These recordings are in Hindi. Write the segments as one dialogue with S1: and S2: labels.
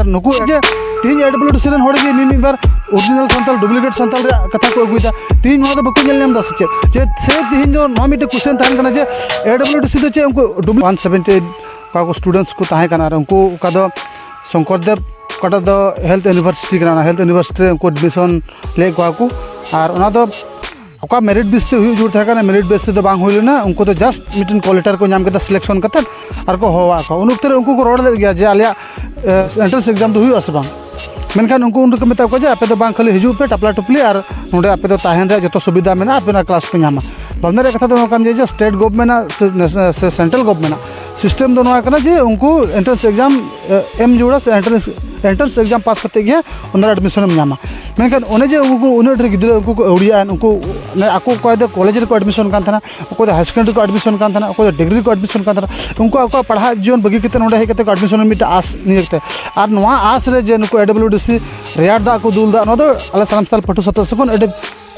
S1: और नुकु जे तीन AWDC रेन होड़ गे मिमी बार ओरिजिनल संताल डुप्लीकेट संताल रे कथा को अगुइदा तीन नोआ दो बको नेल नेम दस जे से तीन जो नोआ मिटे क्वेश्चन ताहन कना जे AWDC दो चे उनको 178 का को स्टूडेंट्स को ताहे कना उनको का दो शंकरदेव कटा दो हेल्थ यूनिवर्सिटी कना हेल्थ यूनिवर्सिटी उनको एडमिशन ले को और ओना दो ओका मेरिट बेस से हुई जुड़ था मेरिट बेस से तो बांग हुई ना उनको तो जस्ट मिटन कॉल लेटर को नाम के सिलेक्शन करते और को होवा को उन उक्तर उनको को रोड दे गया जे आलिया एंट्रेंस एग्जाम तो हुई अस बांग मेनखान उनको उनको मेता को जे आपे तो बांग खाली हिजू पे टपला टुपली और नोडे आपे तो ताहेन रे जतो सुविधा मेना आपे ना क्लास पे नामा बंदर कथा तो नोकान जे स्टेट गवर्नमेंट से सेंट्रल गवर्नमेंट सिस्टम दोनों आकना जे उनको एंट्रेंस एग्जाम एम जुड़ा से एंट्रेंस एग्जाम पास करते गया उनरा एडमिशन में नामा मेनखान ओने जे उनको उन गिद्रा उनको उड़िया उनको आको को दो कॉलेज रे को एडमिशन कान थाना को हाई सेकेंडरी को एडमिशन कान थाना को डिग्री को एडमिशन कान थाना उनको आको पढ़ा जीवन बगी किते नोडे हे किते को एडमिशन मिट आस नियते और नोआ आस रे जे नुको AWDC रेयार दा को दुल दा नो दो अला सलाम साल पटु सत सकन एड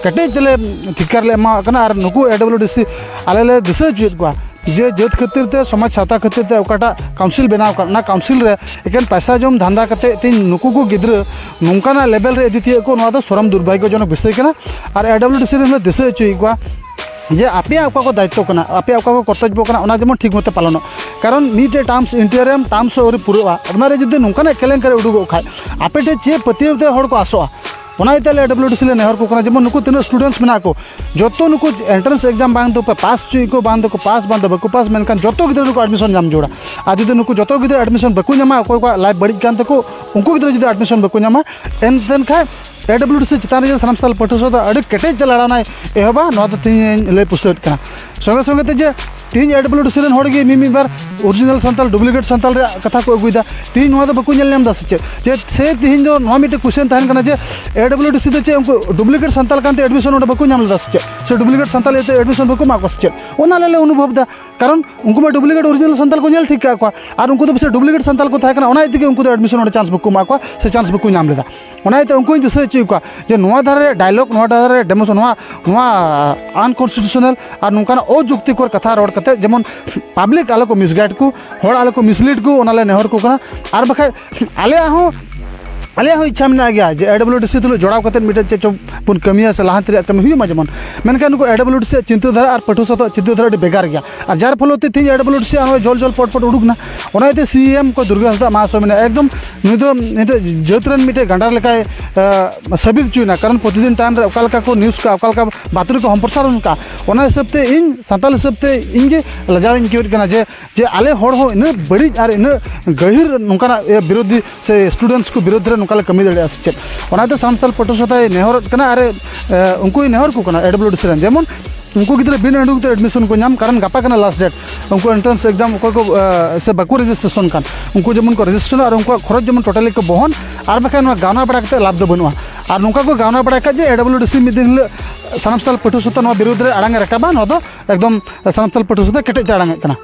S1: कटे चले ठिकार ले मा कना और नुको AWDC आले ले दिसे जुत को जे जत खातिर ते समाज सावता खातिर ते ओकाटा काउंसिल बनाव करना काउंसिल रे एकेन पैसा जम धंधा करते तीन नुकु को गिद्र नोंकाना लेवल रे इदितिय को नोआ दो सरम दुर्भाग्यजनक विषय कना और AWDC रे दिसे चुई को जे आपे आपका को दायित्व कना आपे आपका को कर्तव्य कना ओना जेमन ठीक मते पालन कारण मीटे टर्म्स इंटीरियम टर्म्स और पुरवा ओना रे जदि नोंकाना केलें करे उडुगो खाय आपे टे चे पतियते हड़ को आसोआ ओना इताले AWDC ले नेहर को कना जेमन नुकु तीन स्टूडेंट्स मेना को जतो नुकु एंट्रेंस एग्जाम बांध दो पास चुई को बांध को पास बांध बको पास मेनखान जतो गिद्र को एडमिशन नाम जोड़ा आ जदि नुकु जतो गिद्र एडमिशन बको नामा कोई को लाइफ बड़ी कान तको उनको गिद्र जदि एडमिशन बको नामा एन खा AWDC चितान रे सनाम साल पटुसो दा अडी केटे चलाना एहबा नो तो तीन ले पुसट कना संगे संगे ते जे तीन AWDC रेन होड़ गे मिमी बार ओरिजिनल संताल डुप्लीकेट संताल रे कथा को अगुइदा तीन नोआ दो बको नेल नेम दस जे से तीन जो नोआ मिटे क्वेश्चन ताहन कना जे AWDC दो चे उनको डुप्लीकेट संताल कांते एडमिशन ओडे बको नाम दस से डुप्लीकेट संताल एते एडमिशन बको मा कोस ओना ले अनुभव दा कारण उनको में डुप्लीकेट ओरिजिनल संताल को नेल ठीक का को और उनको तो से डुप्लीकेट संताल को थाय कना ओना इति के उनको एडमिशन ओडे चांस बको मा को से चांस बको नाम लेदा ओना इते उनको दिसे चे को जे नोआ धारे डायलॉग नोआ धारे डेमोशन नोआ अनकॉन्स्टिट्यूशनल और नोकाना अजुक्तिकर कथा रोड कते जेमन पब्लिक आलो को मिसगाइड को होड़ आलो को मिसलीड को ओना ले नेहर को कना और बखा आले इच्छा में गया जे AWDC तुलो जोड़ाव कते मिटे चे पुन कमिया से लाहांत रे कमी हुई जेमन मेनखान नुको AWDC चिंताधारा और पठोसा तो चिंताधारा बेगार गया और जार फलोते थी AWDC आनो जल जल पट उडुक ना ओना इते CM को दुर्गा हंसदा महाशय में एकदम निदो निते जोतरन मिटे गंडार लेकाय साबित चुना कारण प्रतिदिन टाइम रे ओकालका को न्यूज़ का ओकालका बातरी को हम प्रसारण का ओना हिसाब ते इन संताल हिसाब ते इंगे लजाव इन केट कना जे आले होड़ हो इन बड़ी और इन गहिर नोकाना विरोधी से स्टूडेंट्स को विरोध रे नोकाले कमी दड़े आस चेत ओनाते सामसाल पटोसता नेहर कना अरे उनको नेहर को कना AWDC रेन जेमन उनको गिद्रा बिन एडुकते एडमिशन को नाम कारण गापा कना लास्ट डेट उनको एंट्रेंस एग्जाम को से बाकू रजिस्ट्रेशन कान उनको जेमन को रजिस्ट्रेशन और उनको खरच जेमन टोटली को बहन और बाखा गाना बड़ा करते लाभ दो बनुआ और नौका को गाना बड़ा का जे AWDC मिद दिन सामसाल पटोसता विरोध रे आड़ांग रकाबा नो दो एकदम सामसाल पटोसता केटे आड़ांग कना।